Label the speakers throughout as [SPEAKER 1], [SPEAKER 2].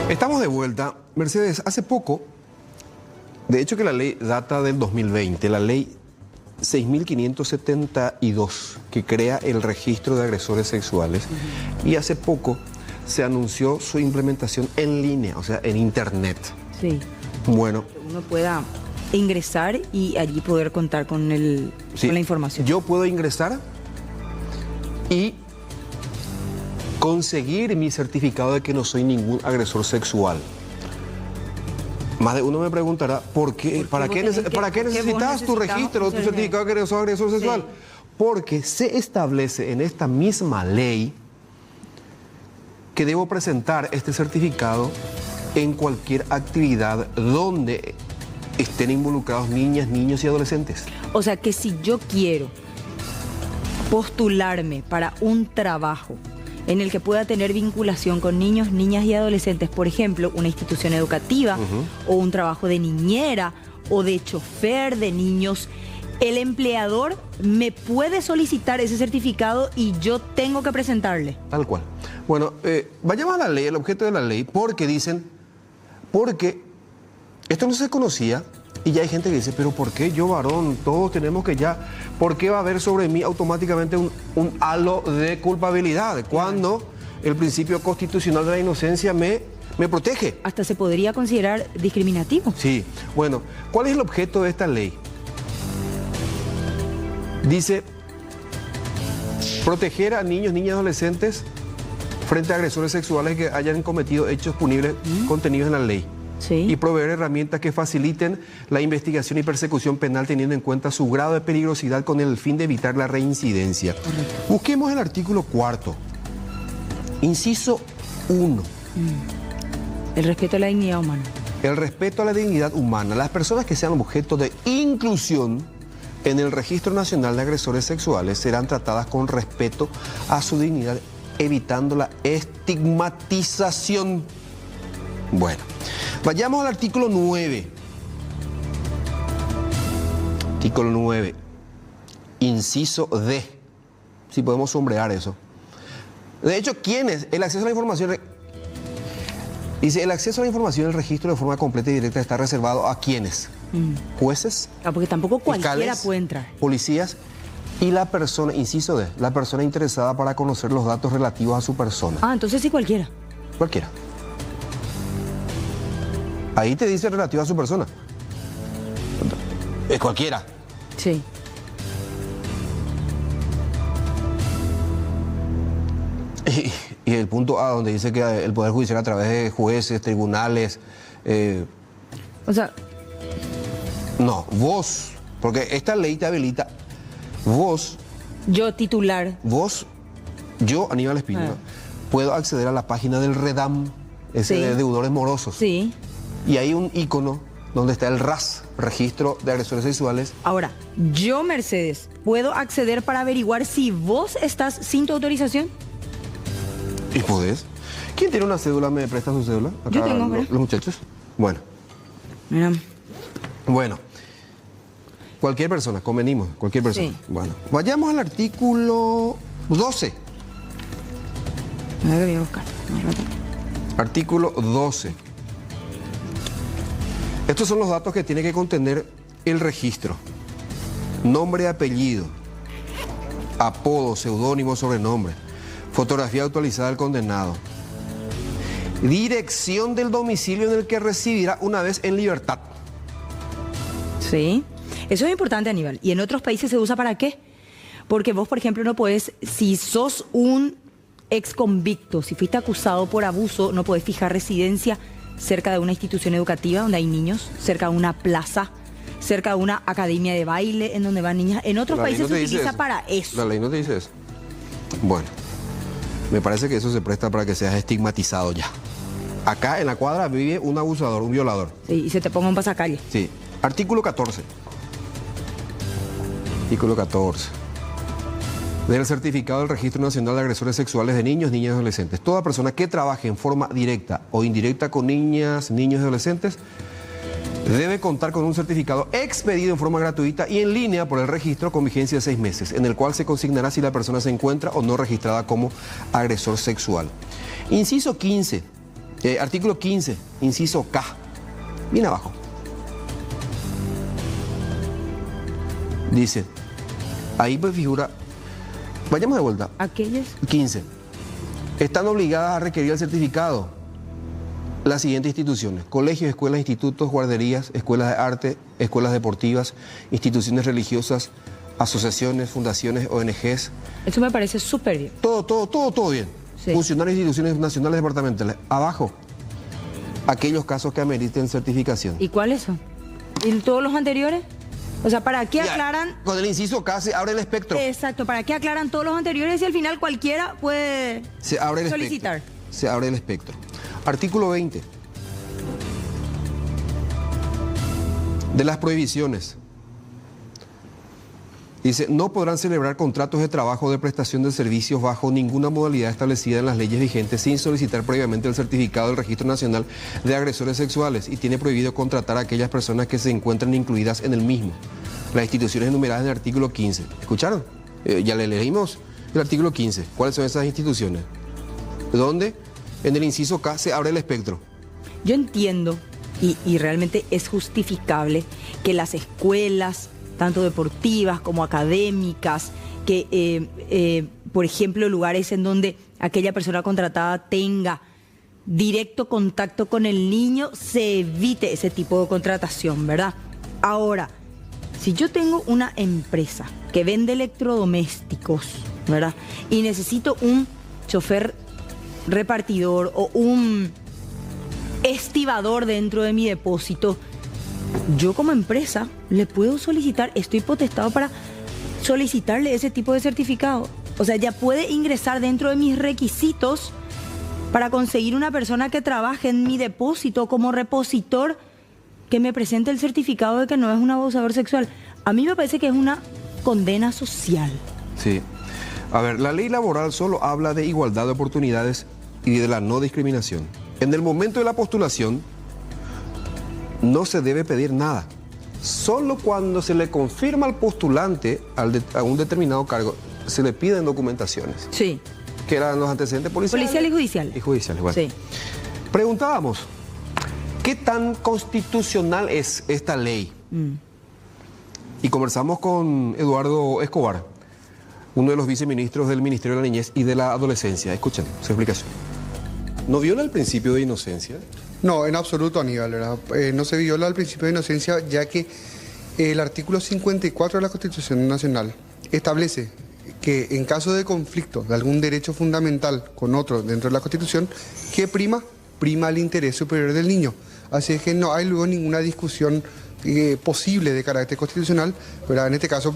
[SPEAKER 1] Estamos de vuelta. Mercedes, hace poco, de hecho que la ley data del 2020, la ley 6.572, que crea el registro de agresores sexuales, y hace poco se anunció su implementación en línea, o sea, en internet.
[SPEAKER 2] Sí.
[SPEAKER 1] Bueno.
[SPEAKER 2] Que uno pueda ingresar y allí poder contar con, con la información.
[SPEAKER 1] Yo puedo ingresar y conseguir mi certificado de que no soy ningún agresor sexual. Más de uno me preguntará, ¿por qué? ¿Para qué necesitas tu registro, tu certificado de que sos agresor sexual? Sí. Porque se establece en esta misma ley que debo presentar este certificado en cualquier actividad donde estén involucrados niñas, niños y adolescentes.
[SPEAKER 2] O sea que si yo quiero postularme para un trabajo en el que pueda tener vinculación con niños, niñas y adolescentes, por ejemplo, una institución educativa o un trabajo de niñera o de chofer de niños, el empleador me puede solicitar ese certificado y yo tengo que presentarle.
[SPEAKER 1] Tal cual. Bueno, vayamos a la ley, el objeto de la ley, porque esto no se conocía. Y ya hay gente que dice, pero ¿por qué yo, varón? Todos tenemos que ya... ¿Por qué va a haber sobre mí automáticamente un halo de culpabilidad? Cuando el principio constitucional de la inocencia me protege.
[SPEAKER 2] Hasta se podría considerar discriminativo.
[SPEAKER 1] Sí. Bueno, ¿cuál es el objeto de esta ley? Dice, proteger a niños, niñas y adolescentes frente a agresores sexuales que hayan cometido hechos punibles contenidos en la ley.
[SPEAKER 2] Sí.
[SPEAKER 1] Y proveer herramientas que faciliten la investigación y persecución penal teniendo en cuenta su grado de peligrosidad con el fin de evitar la reincidencia.
[SPEAKER 2] Correcto.
[SPEAKER 1] Busquemos el artículo 4, inciso 1.
[SPEAKER 2] El respeto a la dignidad humana.
[SPEAKER 1] El respeto a la dignidad humana. Las personas que sean objeto de inclusión en el Registro Nacional de Agresores Sexuales serán tratadas con respeto a su dignidad, evitando la estigmatización. Bueno, vayamos al artículo 9. Artículo 9, inciso D. Si podemos sombrear eso. De hecho, ¿quién es? El acceso a la información. Dice, el acceso a la información del registro de forma completa y directa está reservado a ¿quiénes? Jueces.
[SPEAKER 2] Claro, porque tampoco cualquiera
[SPEAKER 1] fiscales,
[SPEAKER 2] puede entrar.
[SPEAKER 1] Policías y la persona, inciso D, la persona interesada para conocer los datos relativos a su persona.
[SPEAKER 2] Ah, entonces sí cualquiera.
[SPEAKER 1] Cualquiera. Ahí te dice relativo a su persona. Es cualquiera.
[SPEAKER 2] Sí.
[SPEAKER 1] Y el punto A, donde dice que el Poder Judicial a través de jueces, tribunales...
[SPEAKER 2] O sea...
[SPEAKER 1] No, vos, porque esta ley te habilita, vos...
[SPEAKER 2] Yo titular.
[SPEAKER 1] Vos, yo, Aníbal Espínola, puedo acceder a la página del REDAM, ese de deudores morosos.
[SPEAKER 2] Sí.
[SPEAKER 1] Y hay un icono donde está el RAS, Registro de Agresores Sexuales.
[SPEAKER 2] Ahora, yo, Mercedes, ¿puedo acceder para averiguar si vos estás sin tu autorización?
[SPEAKER 1] ¿Y podés? ¿Quién tiene una cédula? ¿Me presta su cédula? Acá
[SPEAKER 2] Yo tengo,
[SPEAKER 1] los muchachos. Bueno.
[SPEAKER 2] Mira.
[SPEAKER 1] Bueno. Cualquier persona, convenimos, cualquier persona.
[SPEAKER 2] Sí.
[SPEAKER 1] Bueno, vayamos al artículo 12.
[SPEAKER 2] A ver, voy a buscar.
[SPEAKER 1] Artículo 12. Estos son los datos que tiene que contener el registro. Nombre, apellido, apodo, seudónimo, sobrenombre, fotografía actualizada del condenado, dirección del domicilio en el que residirá una vez en libertad.
[SPEAKER 2] Sí, eso es importante, Aníbal. ¿Y en otros países se usa para qué? Porque vos, por ejemplo, no podés, si sos un ex convicto, si fuiste acusado por abuso, no podés fijar residencia cerca de una institución educativa donde hay niños, cerca de una plaza, cerca de una academia de baile en donde van niñas. En otros países se utiliza para eso.
[SPEAKER 1] La ley no te dice eso. Bueno, me parece que eso se presta para que seas estigmatizado ya. Acá en la cuadra vive un abusador, un violador.
[SPEAKER 2] Sí, y se te ponga un pasacalle.
[SPEAKER 1] Sí. Artículo 14. Artículo 14. Del certificado del Registro Nacional de Agresores Sexuales de Niños, Niñas y Adolescentes. Toda persona que trabaje en forma directa o indirecta con niñas, niños y adolescentes debe contar con un certificado expedido en forma gratuita y en línea por el registro con vigencia de 6 meses, en el cual se consignará si la persona se encuentra o no registrada como agresor sexual. Inciso 15 Artículo 15, inciso K, bien abajo. Dice, ahí pues figura, vayamos de vuelta.
[SPEAKER 2] Aquellas.
[SPEAKER 1] 15. Están obligadas a requerir el certificado las siguientes instituciones: colegios, escuelas, institutos, guarderías, escuelas de arte, escuelas deportivas, instituciones religiosas, asociaciones, fundaciones, ONGs.
[SPEAKER 2] Eso me parece súper bien.
[SPEAKER 1] Todo bien. Sí. Funcionarios de instituciones nacionales, departamentales. Abajo, aquellos casos que ameriten certificación.
[SPEAKER 2] ¿Y cuáles son? ¿Y todos los anteriores? O sea, ¿para qué aclaran?
[SPEAKER 1] Con el inciso K se abre el espectro.
[SPEAKER 2] Exacto, ¿para qué aclaran todos los anteriores y al final cualquiera puede solicitar?
[SPEAKER 1] Se abre el espectro. Artículo 20. De las prohibiciones. Dice, no podrán celebrar contratos de trabajo o de prestación de servicios bajo ninguna modalidad establecida en las leyes vigentes sin solicitar previamente el certificado del Registro Nacional de Agresores Sexuales, y tiene prohibido contratar a aquellas personas que se encuentran incluidas en el mismo. Las instituciones enumeradas en el artículo 15. ¿Escucharon? Ya le leímos el artículo 15. ¿Cuáles son esas instituciones? ¿Dónde? En el inciso K se abre el espectro.
[SPEAKER 2] Yo entiendo, y realmente es justificable, que las escuelas, tanto deportivas como académicas, que, por ejemplo, lugares en donde aquella persona contratada tenga directo contacto con el niño, se evite ese tipo de contratación, ¿verdad? Ahora, si yo tengo una empresa que vende electrodomésticos, ¿verdad? Y necesito un chofer repartidor o un estibador dentro de mi depósito, yo como empresa le puedo solicitar, estoy potestado para solicitarle ese tipo de certificado. O sea, ya puede ingresar dentro de mis requisitos para conseguir una persona que trabaje en mi depósito como repositor, que me presente el certificado de que no es un abusador sexual. A mí me parece que es una condena social.
[SPEAKER 1] Sí. A ver, la ley laboral solo habla de igualdad de oportunidades y de la no discriminación. En el momento de la postulación no se debe pedir nada. Solo cuando se le confirma al postulante a un determinado cargo, se le piden documentaciones.
[SPEAKER 2] Sí.
[SPEAKER 1] Que eran los antecedentes policiales.
[SPEAKER 2] Policial y judicial.
[SPEAKER 1] Y judiciales, bueno.
[SPEAKER 2] Sí.
[SPEAKER 1] Preguntábamos, ¿qué tan constitucional es esta ley? Y conversamos con Eduardo Escobar, uno de los viceministros del Ministerio de la Niñez y de la Adolescencia. Escuchen su explicación. ¿No viola el principio de inocencia?
[SPEAKER 3] No, en absoluto, Aníbal, ¿verdad? No se viola el principio de inocencia, ya que el artículo 54 de la Constitución Nacional establece que en caso de conflicto de algún derecho fundamental con otro dentro de la Constitución, ¿qué prima? Prima el interés superior del niño. Así es que no hay luego ninguna discusión posible de carácter constitucional, ¿verdad? En este caso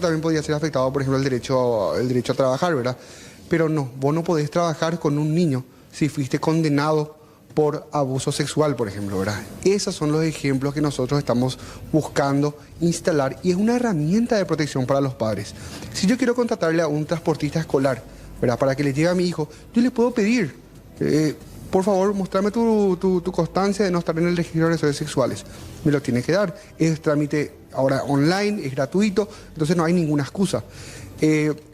[SPEAKER 3] también podría ser afectado, por ejemplo, el derecho a trabajar, ¿verdad? Pero no, vos no podés trabajar con un niño si fuiste condenado por abuso sexual, por ejemplo, ¿verdad? Esos son los ejemplos que nosotros estamos buscando instalar y es una herramienta de protección para los padres. Si yo quiero contratarle a un transportista escolar, ¿verdad? Para que le lleve a mi hijo, yo le puedo pedir, por favor, mostrame tu constancia de no estar en el registro de agresores sexuales. Me lo tiene que dar. Es trámite ahora online, es gratuito, entonces no hay ninguna excusa.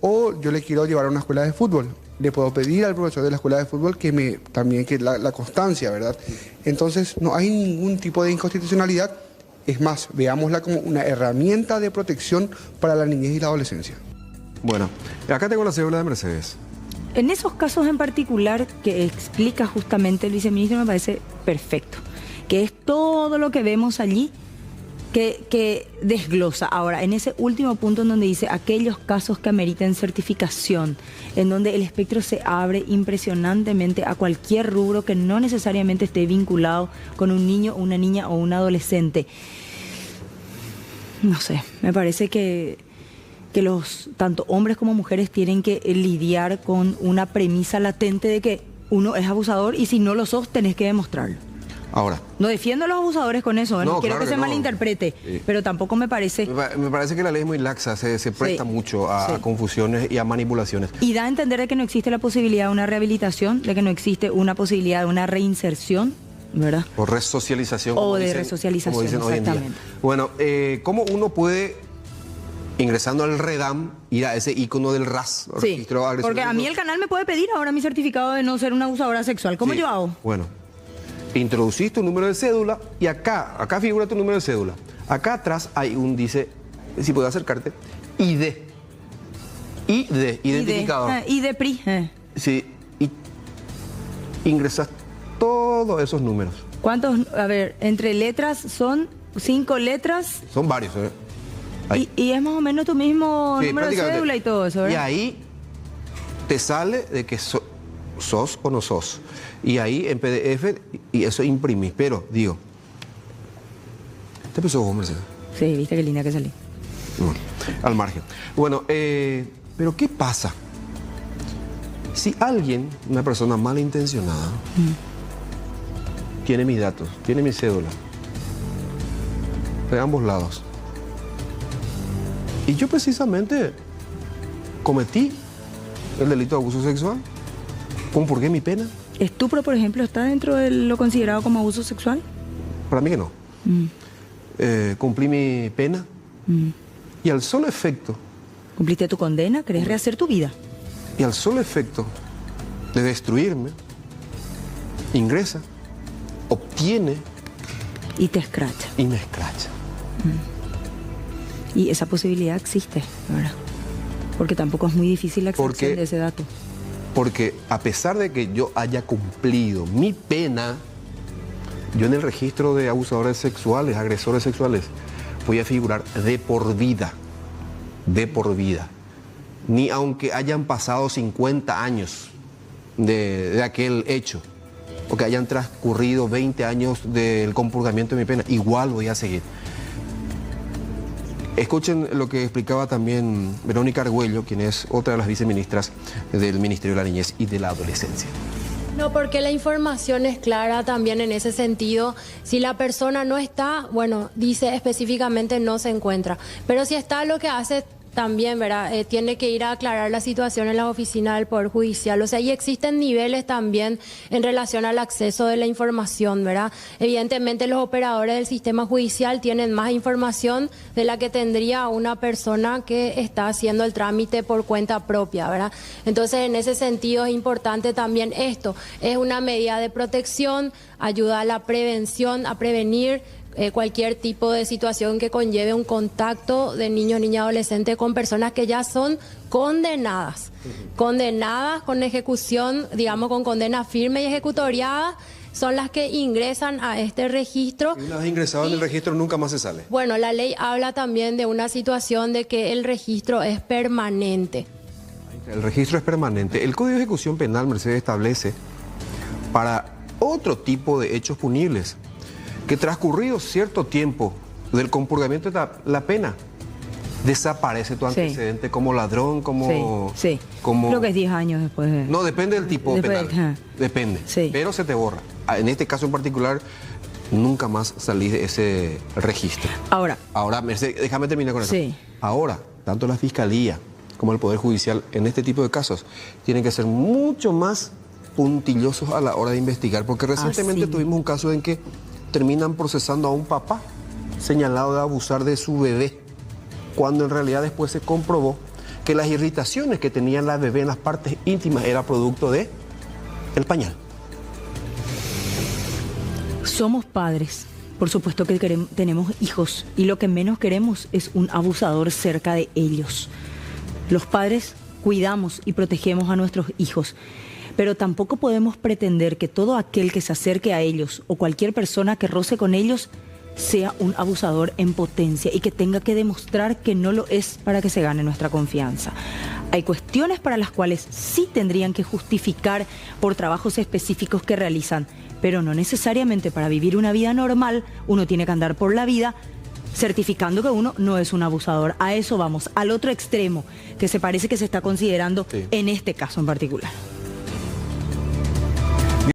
[SPEAKER 3] O yo le quiero llevar a una escuela de fútbol. Le puedo pedir al profesor de la escuela de fútbol que la constancia, ¿verdad? Entonces no hay ningún tipo de inconstitucionalidad. Es más, veámosla como una herramienta de protección para la niñez y la adolescencia.
[SPEAKER 1] Bueno, acá tengo la cédula de Mercedes.
[SPEAKER 2] En esos casos en particular que explica justamente el viceministro me parece perfecto, que es todo lo que vemos allí que desglosa. Ahora, en ese último punto en donde dice aquellos casos que ameriten certificación, en donde el espectro se abre impresionantemente a cualquier rubro que no necesariamente esté vinculado con un niño, una niña o un adolescente. No sé, me parece que los tanto hombres como mujeres tienen que lidiar con una premisa latente de que uno es abusador y si no lo sos tenés que demostrarlo.
[SPEAKER 1] Ahora.
[SPEAKER 2] No defiendo a los abusadores con eso, no quiero que se malinterprete, pero tampoco me parece...
[SPEAKER 1] Me parece que la ley es muy laxa, se presta mucho a confusiones y a manipulaciones.
[SPEAKER 2] Y da a entender de que no existe la posibilidad de una rehabilitación, de que no existe una posibilidad de una reinserción, ¿verdad?
[SPEAKER 1] O resocialización.
[SPEAKER 2] O de resocialización, exactamente.
[SPEAKER 1] Bueno, ¿cómo uno puede, ingresando al REDAM, ir a ese icono del RAS?
[SPEAKER 2] Sí, porque a mí el canal me puede pedir ahora mi certificado de no ser una abusadora sexual. ¿Cómo yo hago?
[SPEAKER 1] Bueno, Introducís tu número de cédula y acá figura tu número de cédula. Acá atrás hay dice, si puedes acercarte, ID, identificador.
[SPEAKER 2] ID PRI.
[SPEAKER 1] Sí, y ingresas todos esos números.
[SPEAKER 2] ¿Cuántos? A ver, entre letras son 5 letras.
[SPEAKER 1] Son varios,
[SPEAKER 2] Y es más o menos tu mismo número de cédula y todo eso, ¿verdad?
[SPEAKER 1] Y ahí te sale de que sos o no sos. Y ahí en PDF, y eso imprimís. Pero, digo, ¿te empezó vos, Mercedes?
[SPEAKER 2] Sí, viste qué linda que salí.
[SPEAKER 1] Bueno, al margen. Bueno, pero ¿qué pasa? Si alguien, una persona malintencionada, tiene mis datos, tiene mi cédula, de ambos lados, y yo precisamente cometí el delito de abuso sexual, ¿compurgué mi pena?
[SPEAKER 2] ¿Estupro, por ejemplo, está dentro de lo considerado como abuso sexual?
[SPEAKER 1] Para mí que no. Cumplí mi pena y al solo efecto...
[SPEAKER 2] ¿Cumpliste tu condena? ¿Querés rehacer tu vida?
[SPEAKER 1] Y al solo efecto de destruirme, ingresa, obtiene...
[SPEAKER 2] Y te escracha.
[SPEAKER 1] Y me escracha.
[SPEAKER 2] Y esa posibilidad existe, ¿verdad? Porque tampoco es muy difícil la extracción de ese dato.
[SPEAKER 1] Porque a pesar de que yo haya cumplido mi pena, yo en el registro de abusadores sexuales, agresores sexuales, voy a figurar de por vida. De por vida. Ni aunque hayan pasado 50 años de aquel hecho, o que hayan transcurrido 20 años del compurgamiento de mi pena, igual voy a seguir. Escuchen lo que explicaba también Verónica Argüello, quien es otra de las viceministras del Ministerio de la Niñez y de la Adolescencia.
[SPEAKER 4] No, porque la información es clara también en ese sentido. Si la persona no está, bueno, dice específicamente no se encuentra. Pero si está, lo que hace también, ¿verdad? Tiene que ir a aclarar la situación en la oficina del Poder Judicial. O sea, y existen niveles también en relación al acceso de la información, ¿verdad? Evidentemente los operadores del sistema judicial tienen más información de la que tendría una persona que está haciendo el trámite por cuenta propia, ¿verdad? Entonces, en ese sentido es importante también esto. Es una medida de protección, ayuda a la prevención, a prevenir cualquier tipo de situación que conlleve un contacto de niños, niñas, adolescentes con personas que ya son condenadas, condenadas con ejecución, digamos, con condena firme y ejecutoriada, son las que ingresan a este registro.
[SPEAKER 1] Y una vez ingresado en el registro nunca más se sale.
[SPEAKER 4] Bueno, la ley habla también de una situación de que el registro es permanente.
[SPEAKER 1] El registro es permanente. El Código de Ejecución Penal, Mercedes, establece para otro tipo de hechos punibles que transcurrido cierto tiempo del compurgamiento de la pena, desaparece tu antecedente como ladrón, como...
[SPEAKER 2] Sí. Creo que es 10 años después de...
[SPEAKER 1] No, depende del tipo penal. Depende.
[SPEAKER 2] Sí.
[SPEAKER 1] Pero se te borra. En este caso en particular, nunca más salís de ese registro. Ahora, Mercedes, déjame terminar con eso.
[SPEAKER 2] Sí.
[SPEAKER 1] Ahora, tanto la Fiscalía como el Poder Judicial, en este tipo de casos, tienen que ser mucho más puntillosos a la hora de investigar. Porque recientemente tuvimos un caso en que terminan procesando a un papá señalado de abusar de su bebé, cuando en realidad después se comprobó que las irritaciones que tenía la bebé en las partes íntimas era producto de el pañal.
[SPEAKER 2] Somos padres, por supuesto que tenemos hijos, y lo que menos queremos es un abusador cerca de ellos. Los padres cuidamos y protegemos a nuestros hijos, pero tampoco podemos pretender que todo aquel que se acerque a ellos o cualquier persona que roce con ellos sea un abusador en potencia y que tenga que demostrar que no lo es para que se gane nuestra confianza. Hay cuestiones para las cuales sí tendrían que justificar por trabajos específicos que realizan, pero no necesariamente para vivir una vida normal uno tiene que andar por la vida certificando que uno no es un abusador. A eso vamos, al otro extremo, que se parece que se está considerando en este caso en particular.